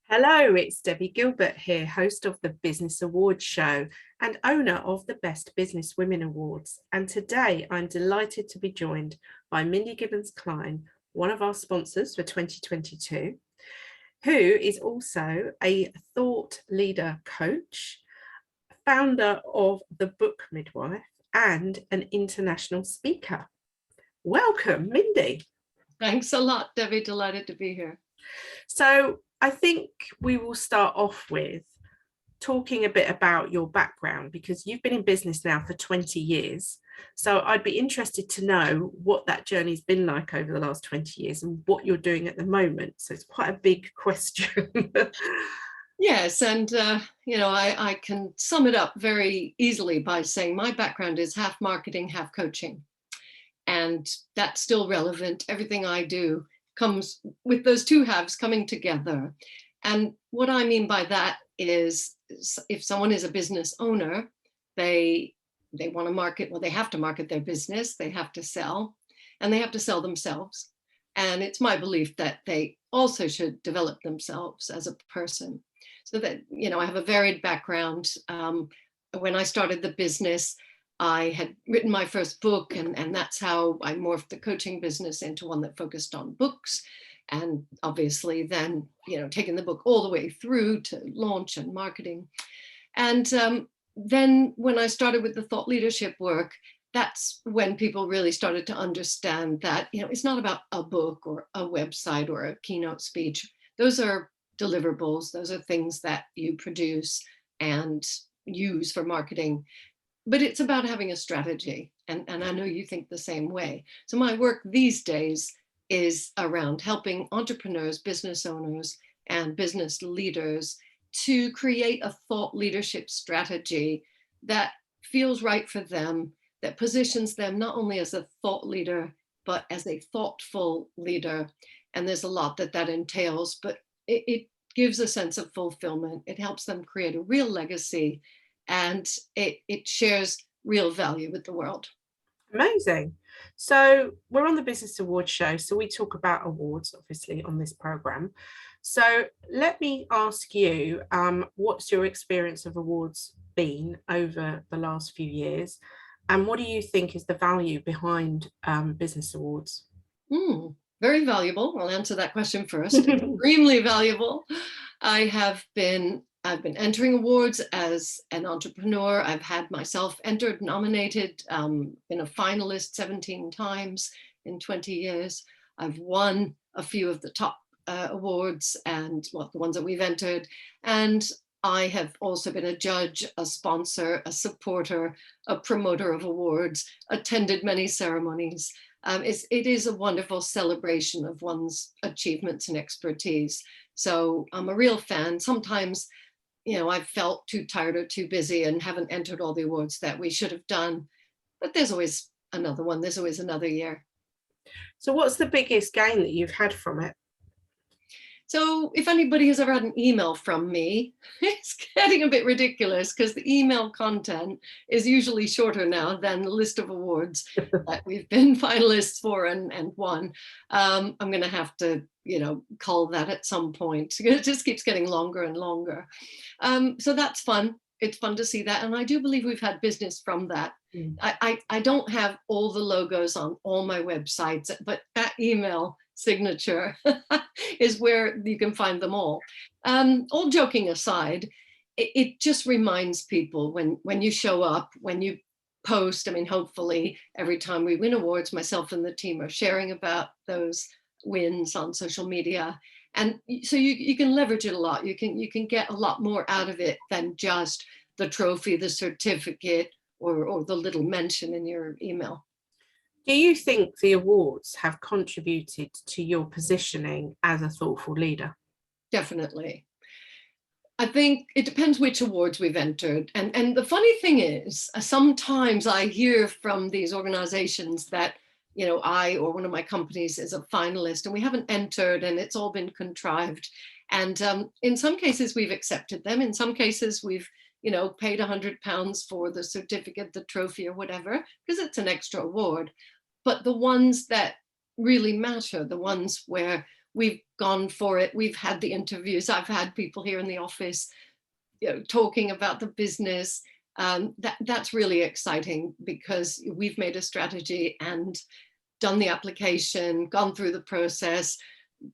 Hello, it's Debbie Gilbert here, host of the Business Awards show and owner of the Best Business Women Awards. And today I'm delighted to be joined by Mindy Gibbins-Klein, one of our sponsors for 2022, who is also a thought leader coach, founder of the Book Midwife, and an international speaker. Welcome, Mindy. Thanks a lot, Debbie. Delighted to be here. So I think we will start off with talking a bit about your background, because you've been in business now for 20 years. So I'd be interested to know what that journey's been like over the last 20 years and what you're doing at the moment. So it's quite a big question. Yes, and I can sum it up very easily by saying my background is half marketing, half coaching. And that's still relevant. Everything I do comes with those two halves coming together. And what I mean by that is, if someone is a business owner, they want to market, well, they have to market their business, they have to sell, and they have to sell themselves. And it's my belief that they also should develop themselves as a person. So that, I have a varied background. When I started the business, I had written my first book, and that's how I morphed the coaching business into one that focused on books. And obviously then, taking the book all the way through to launch and marketing. And then when I started with the thought leadership work, that's when people really started to understand that, it's not about a book or a website or a keynote speech. Those are deliverables. Those are things that you produce and use for marketing. But it's about having a strategy. And I know you think the same way. So my work these days is around helping entrepreneurs, business owners, and business leaders to create a thought leadership strategy that feels right for them, that positions them not only as a thought leader, but as a thoughtful leader. And there's a lot that entails, but it gives a sense of fulfillment. It helps them create a real legacy, and it shares real value with the world. Amazing. So we're on the Business Awards show, so we talk about awards, obviously, on this program. So let me ask you, what's your experience of awards been over the last few years? And what do you think is the value behind business awards? Very valuable. I'll answer that question first. Extremely valuable. I've been entering awards as an entrepreneur. I've had myself entered, nominated, been a finalist 17 times in 20 years. I've won a few of the top awards, and the ones that we've entered. And I have also been a judge, a sponsor, a supporter, a promoter of awards, attended many ceremonies. It is a wonderful celebration of one's achievements and expertise. So I'm a real fan. Sometimes, I've felt too tired or too busy and haven't entered all the awards that we should have done. But there's always another one. There's always another year. So what's the biggest gain that you've had from it? So if anybody has ever had an email from me, it's getting a bit ridiculous because the email content is usually shorter now than the list of awards that we've been finalists for and won. I'm going to have to, cull that at some point. It just keeps getting longer and longer. So that's fun. It's fun to see that. And I do believe we've had business from that. I don't have all the logos on all my websites, but that email signature is where you can find them all. All joking aside, it just reminds people when you show up, when you post, hopefully every time we win awards, myself and the team are sharing about those wins on social media. And so you can leverage it a lot. You can get a lot more out of it than just the trophy, the certificate, or the little mention in your email. Do you think the awards have contributed to your positioning as a thoughtful leader? Definitely. I think it depends which awards we've entered. And the funny thing is, sometimes I hear from these organizations that, I or one of my companies is a finalist and we haven't entered and it's all been contrived. And in some cases we've accepted them. In some cases we've, paid £100 for the certificate, the trophy or whatever, because it's an extra award. But the ones that really matter, the ones where we've gone for it. We've had the interviews. I've had people here in the office, talking about the business. That's really exciting because we've made a strategy and done the application, gone through the process,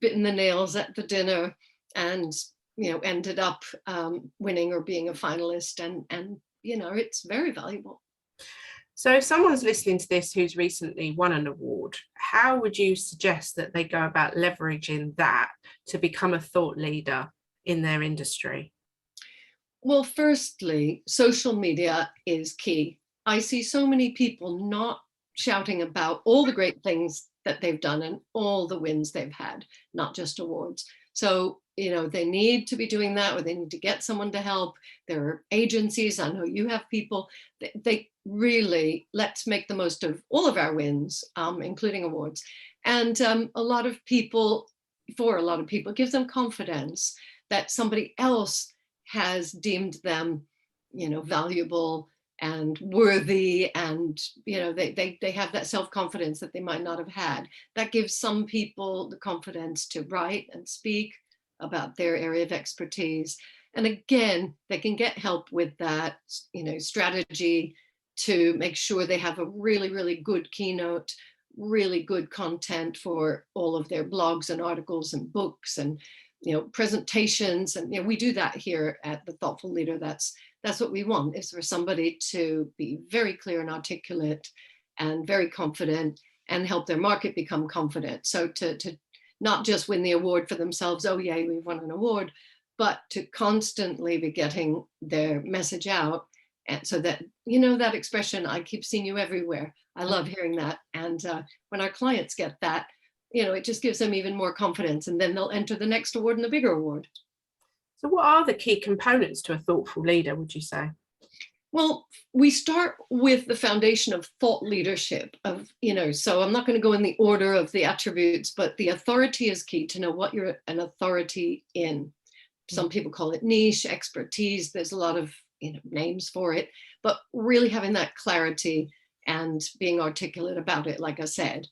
bitten the nails at the dinner, and ended up winning or being a finalist. And it's very valuable. So if someone's listening to this who's recently won an award, how would you suggest that they go about leveraging that to become a thought leader in their industry? Well, firstly, social media is key. I see so many people not shouting about all the great things that they've done and all the wins they've had, not just awards. So, they need to be doing that, or they need to get someone to help. There are agencies, I know you have people, they really, let's make the most of all of our wins, including awards. And a lot of people, it gives them confidence that somebody else has deemed them, valuable and worthy, and they have that self-confidence that they might not have had. That gives some people the confidence to write and speak about their area of expertise. And again, they can get help with that, strategy to make sure they have a really, really good keynote, really good content for all of their blogs and articles and books and presentations. And we do that here at the Thoughtful Leader. That's what we want, is for somebody to be very clear and articulate and very confident and help their market become confident. So to not just win the award for themselves, oh yay, we've won an award, but to constantly be getting their message out. And so that, that expression, I keep seeing you everywhere. I love hearing that. And when our clients get that, it just gives them even more confidence, and then they'll enter the next award and the bigger award. So what are the key components to a thoughtful leader, would you say? Well, we start with the foundation of thought leadership so I'm not going to go in the order of the attributes, but the authority is key, to know what you're an authority in. Some people call it niche, expertise. There's a lot of names for it, but really having that clarity and being articulate about it, like I said.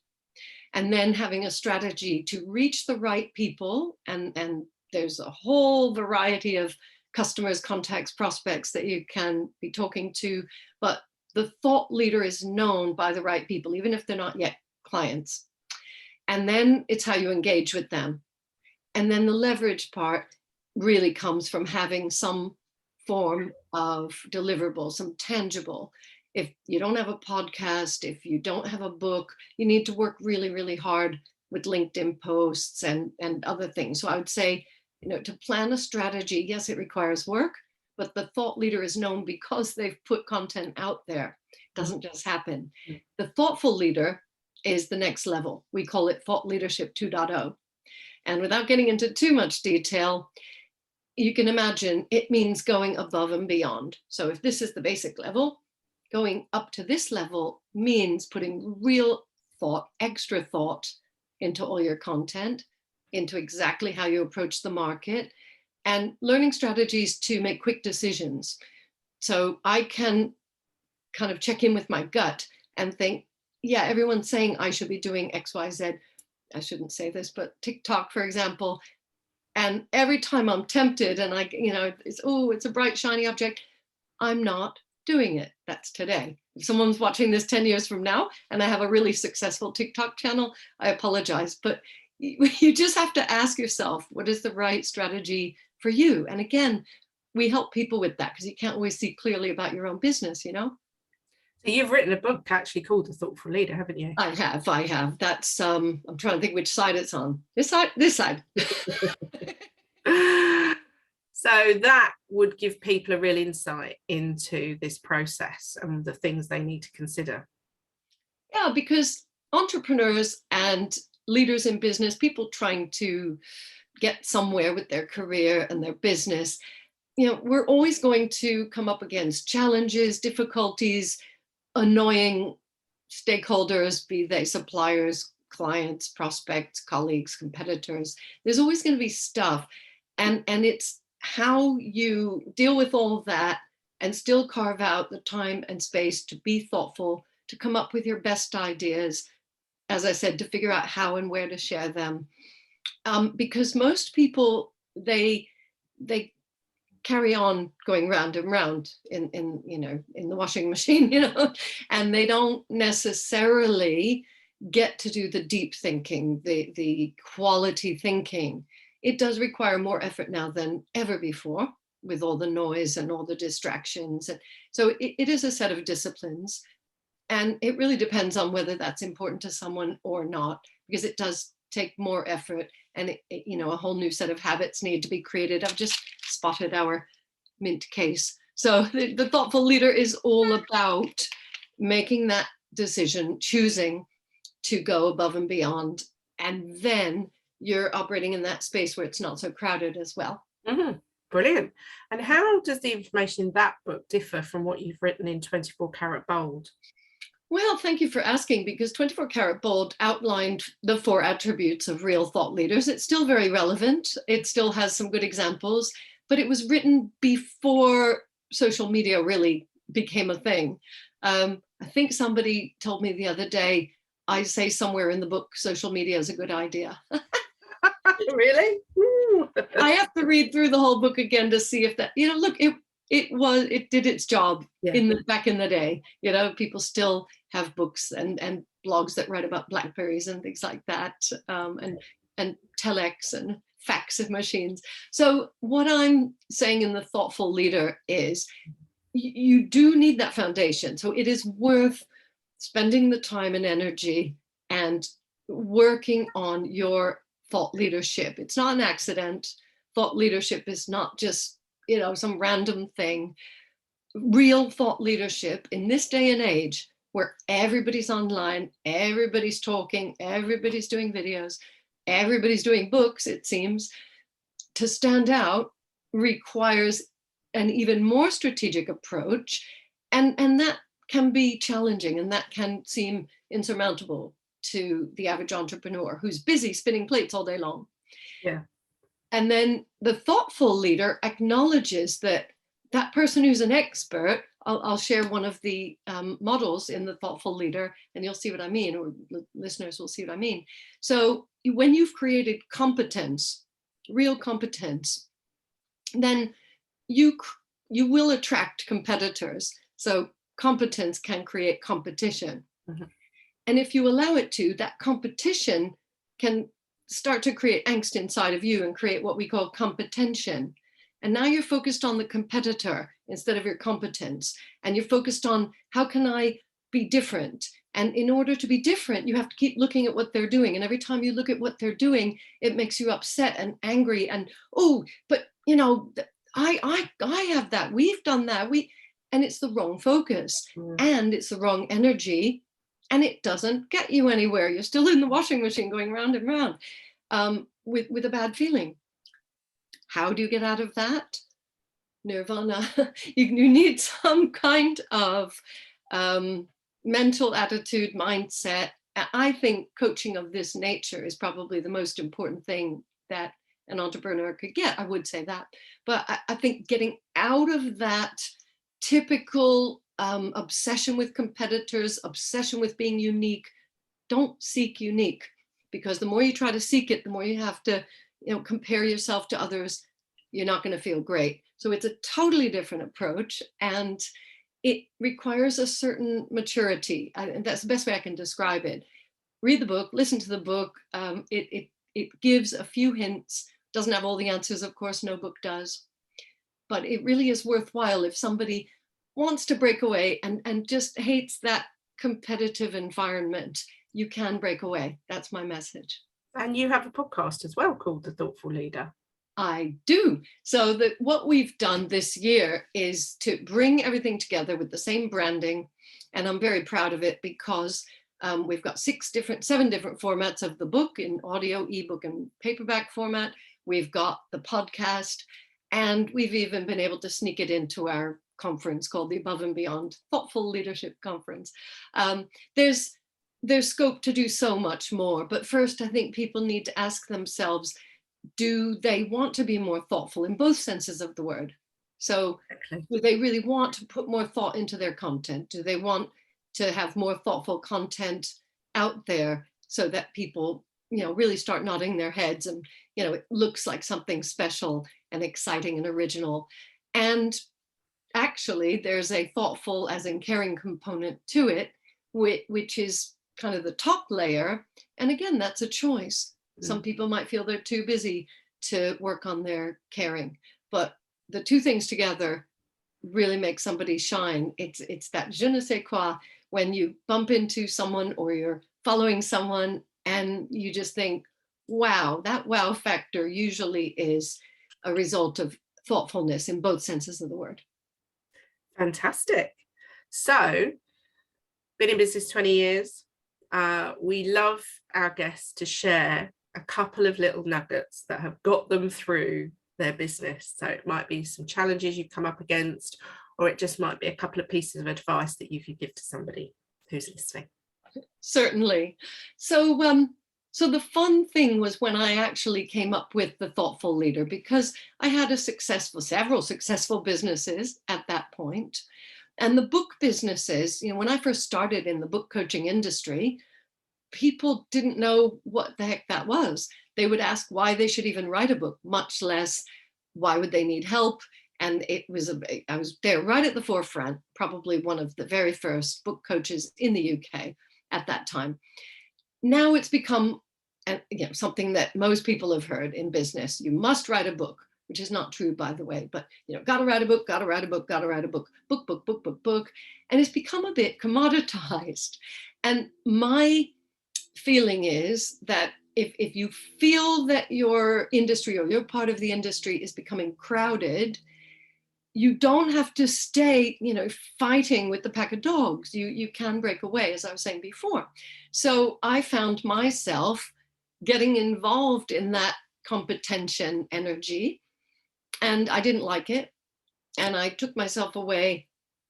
And then having a strategy to reach the right people. And there's a whole variety of customers, contacts, prospects that you can be talking to, but the thought leader is known by the right people, even if they're not yet clients. And then it's how you engage with them. And then the leverage part really comes from having some form of deliverable, some tangible. If you don't have a podcast, if you don't have a book, you need to work really, really hard with LinkedIn posts and other things. So I would say, to plan a strategy, yes, it requires work, but the thought leader is known because they've put content out there. It doesn't just happen. The thoughtful leader is the next level. We call it Thought Leadership 2.0. And without getting into too much detail, you can imagine it means going above and beyond. So if this is the basic level, going up to this level means putting real thought, extra thought into all your content, into exactly how you approach the market, and learning strategies to make quick decisions. So I can kind of check in with my gut and think, yeah, everyone's saying I should be doing X, Y, Z. I shouldn't say this, but TikTok, for example. And every time I'm tempted and it's a bright, shiny object, I'm not doing it. That's today. If someone's watching this 10 years from now and I have a really successful TikTok channel, I apologize. But you just have to ask yourself, what is the right strategy for you? And again, we help people with that because you can't always see clearly about your own business, So you've written a book actually called The Thoughtful Leader, haven't you? I have. That's I'm trying to think which side it's on. This side. So that would give people a real insight into this process and the things they need to consider. Yeah, because entrepreneurs and leaders in business, people trying to get somewhere with their career and their business, we're always going to come up against challenges, difficulties, annoying stakeholders, be they suppliers, clients, prospects, colleagues, competitors. There's always going to be stuff. And it's how you deal with all of that and still carve out the time and space to be thoughtful, to come up with your best ideas, as I said, to figure out how and where to share them. Because most people, they carry on going round and round in the washing machine, and they don't necessarily get to do the deep thinking, the quality thinking. It does require more effort now than ever before, with all the noise and all the distractions. And so it is a set of disciplines, and it really depends on whether that's important to someone or not, because it does take more effort, and a whole new set of habits need to be created. I've just spotted our mint case. So the thoughtful leader is all about making that decision, choosing to go above and beyond, and then you're operating in that space where it's not so crowded as well. Mm-hmm. Brilliant. And how does the information in that book differ from what you've written in 24 Karat Bold? Well, thank you for asking, because 24 Karat Bold outlined the 4 attributes of real thought leaders. It's still very relevant. It still has some good examples, but it was written before social media really became a thing. I think somebody told me the other day, I say somewhere in the book, social media is a good idea. Really? I have to read through the whole book again to see if that, look, it did its job. Yeah. Back in the day, people still have books and blogs that write about Blackberries and things like that, and telex and fax machines. So what I'm saying in the thoughtful leader is you do need that foundation. So it is worth spending the time and energy and working on your thought leadership. It's not an accident. Thought leadership is not just, some random thing. Real thought leadership in this day and age, where everybody's online, everybody's talking, everybody's doing videos, everybody's doing books, it seems, to stand out requires an even more strategic approach. And that can be challenging, and that can seem insurmountable to the average entrepreneur who's busy spinning plates all day long. Yeah. And then the thoughtful leader acknowledges that person who's an expert, I'll share one of the models in the thoughtful leader, and you'll see what I mean, or listeners will see what I mean. So when you've created competence, real competence, then you will attract competitors. So competence can create competition. Mm-hmm. And if you allow it to, that competition can start to create angst inside of you and create what we call competition. And now you're focused on the competitor instead of your competence. And you're focused on, how can I be different? And in order to be different, you have to keep looking at what they're doing. And every time you look at what they're doing, it makes you upset and angry. And, oh, but, I have that. We've done that. And it's the wrong focus. And it's the wrong energy. And it doesn't get you anywhere. You're still in the washing machine going round and round with a bad feeling. How do you get out of that? Nirvana. You need some kind of mental attitude, mindset. I think coaching of this nature is probably the most important thing that an entrepreneur could get. I would say that. But I think getting out of that typical obsession with competitors, obsession with being unique. Don't seek unique, because the more you try to seek it, the more you have to compare yourself to others. You're not going to feel great. So it's a totally different approach, and it requires a certain maturity. And that's the best way I can describe it. Read the book, listen to the book. It gives a few hints. Doesn't have all the answers, of course, no book does. But it really is worthwhile if somebody wants to break away and just hates that competitive environment. You can break away. That's my message. And you have a podcast as well called The Thoughtful Leader. I do. So what we've done this year is to bring everything together with the same branding. And I'm very proud of it, because we've got 7 different formats of the book in audio, ebook, and paperback format. We've got the podcast, and we've even been able to sneak it into our conference called the Above and Beyond Thoughtful Leadership Conference. There's scope to do so much more. But first, I think people need to ask themselves, do they want to be more thoughtful in both senses of the word? So do they really want to put more thought into their content? Do they want to have more thoughtful content out there so that people really start nodding their heads, and it looks like something special and exciting and original. And actually there's a thoughtful, as in caring, component to it, which is kind of the top layer. And again, that's a choice. Some people might feel they're too busy to work on their caring, but the two things together really make somebody shine. It's that je ne sais quoi, when you bump into someone or you're following someone and you just think, wow, that wow factor usually is a result of thoughtfulness in both senses of the word. Fantastic. So, been in business 20 years. We love our guests to share a couple of little nuggets that have got them through their business. So it might be some challenges you've come up against, or it just might be a couple of pieces of advice that you could give to somebody who's listening. Certainly. So the fun thing was when I actually came up with the thoughtful leader, because I had several successful businesses at that point. And the book businesses, when I first started in the book coaching industry, people didn't know what the heck that was. They would ask why they should even write a book, much less why would they need help. And I was there right at the forefront, probably one of the very first book coaches in the UK at that time. Now it's become something that most people have heard in business. You must write a book, which is not true, by the way, but gotta write a book, gotta write a book, gotta write a book, book. And it's become a bit commoditized. And my feeling is that if you feel that your industry or your part of the industry is becoming crowded, you don't have to stay, fighting with the pack of dogs. You can break away, as I was saying before. So I found myself getting involved in that competition energy, and I didn't like it. And I took myself away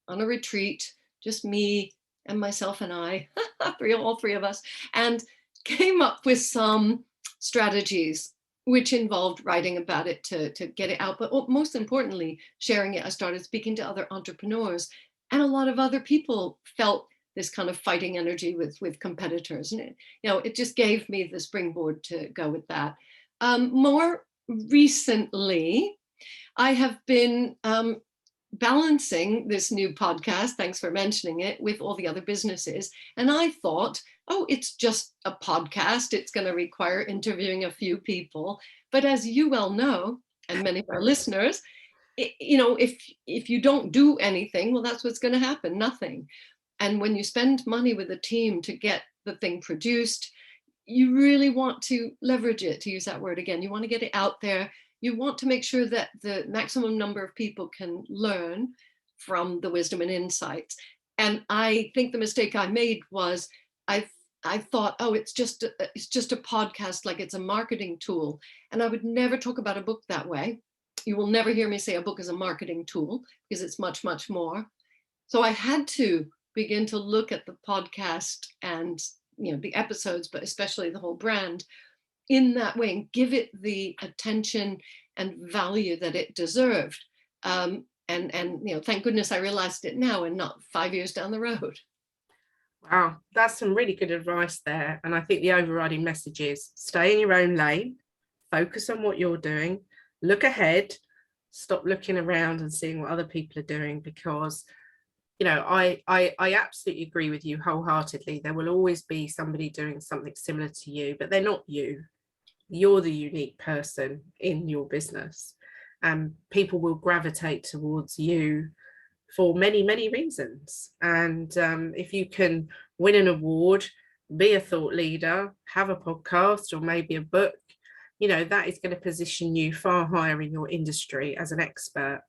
on a retreat, just me and myself and I, all three of us, and came up with some strategies which involved writing about it to get it out. But most importantly, sharing it. I started speaking to other entrepreneurs, and a lot of other people felt this kind of fighting energy with competitors. And it just gave me the springboard to go with that. More recently, I have been balancing this new podcast, thanks for mentioning it, with all the other businesses. And I thought, it's just a podcast. It's going to require interviewing a few people. But as you well know, and many of our listeners, if you don't do anything, well, that's what's going to happen, nothing. And when you spend money with a team to get the thing produced, you really want to leverage it, to use that word again. You want to get it out there. You want to make sure that the maximum number of people can learn from the wisdom and insights. And I think the mistake I made was I thought, it's just a podcast, like it's a marketing tool. And I would never talk about a book that way. You will never hear me say a book is a marketing tool, because it's much, much more. So I had to begin to look at the podcast and the episodes, but especially the whole brand in that way, and give it the attention and value that it deserved. And thank goodness I realized it now and not 5 years down the road. Wow, that's some really good advice there. And I think the overriding message is stay in your own lane, focus on what you're doing, look ahead, stop looking around and seeing what other people are doing, because I absolutely agree with you wholeheartedly. There will always be somebody doing something similar to you, but they're not you. You're the unique person in your business, and people will gravitate towards you for many, many reasons. And if you can win an award, be a thought leader, have a podcast or maybe a book, that is going to position you far higher in your industry as an expert.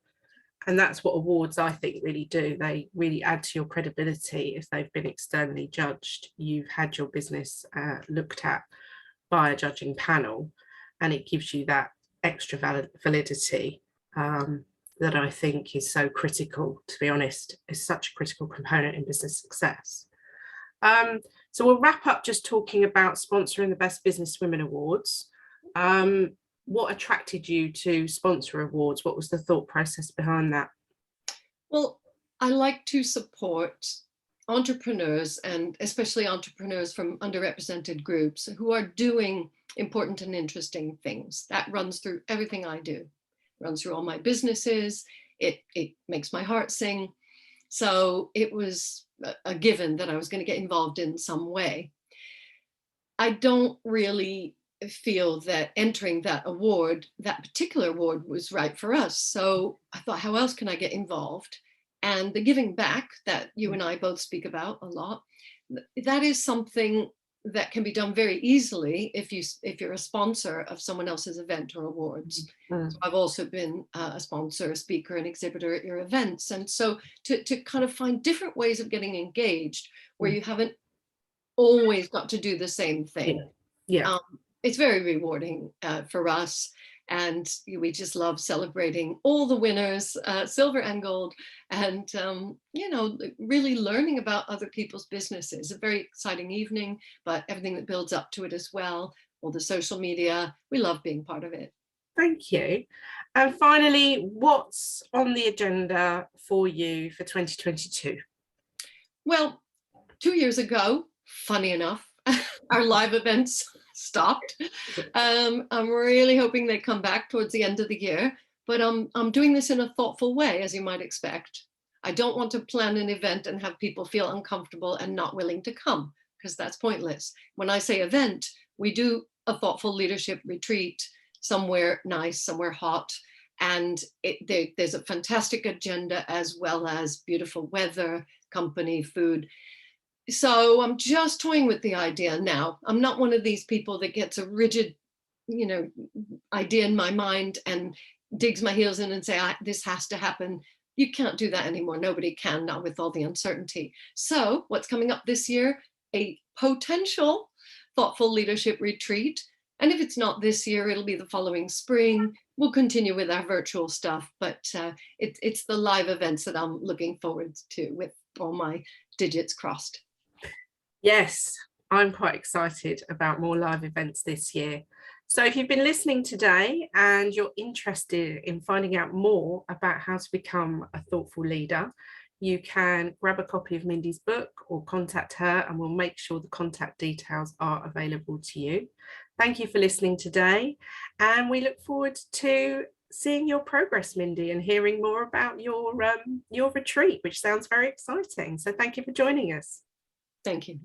And that's what awards, I think, really do. They really add to your credibility if they've been externally judged. You've had your business looked at by a judging panel, and it gives you that extra validity that I think is so critical, to be honest, is such a critical component in business success. So we'll wrap up just talking about sponsoring the Best Business Women Awards. What attracted you to sponsor awards? What was the thought process behind that? Well, I like to support entrepreneurs, and especially entrepreneurs from underrepresented groups who are doing important and interesting things. That runs through everything I do, runs through all my businesses. It makes my heart sing. So it was a given that I was going to get involved in some way. I don't really feel that entering that award, that particular award, was right for us. So I thought, how else can I get involved? And the giving back that you and I both speak about a lot, that is something that can be done very easily if you're a sponsor of someone else's event or awards. So I've also been a sponsor, a speaker, an exhibitor at your events. And so to kind of find different ways of getting engaged where you haven't always got to do the same thing. Yeah. It's very rewarding for us. And we just love celebrating all the winners, silver and gold, and, you know, really learning about other people's businesses. A very exciting evening, but everything that builds up to it as well, all the social media, we love being part of it. Thank you. And finally, what's on the agenda for you for 2022? Well, 2 years ago, funny enough, our live events stopped. I'm really hoping they come back towards the end of the year, but I'm doing this in a thoughtful way, as you might expect. I don't want to plan an event and have people feel uncomfortable and not willing to come, because that's pointless. When I say event, we do a thoughtful leadership retreat somewhere nice, somewhere hot, and there's a fantastic agenda as well as beautiful weather, company, food. So I'm just toying with the idea now. I'm not one of these people that gets a rigid, you know, idea in my mind and digs my heels in and say, this has to happen. You can't do that anymore. Nobody can, not with all the uncertainty. So what's coming up this year? A potential thoughtful leadership retreat. And if it's not this year, it'll be the following spring. We'll continue with our virtual stuff, but it's the live events that I'm looking forward to with all my digits crossed. Yes, I'm quite excited about more live events this year. So if you've been listening today and you're interested in finding out more about how to become a thoughtful leader, you can grab a copy of Mindy's book or contact her, and we'll make sure the contact details are available to you. Thank you for listening today, and we look forward to seeing your progress, Mindy, and hearing more about your retreat, which sounds very exciting. So thank you for joining us. Thank you.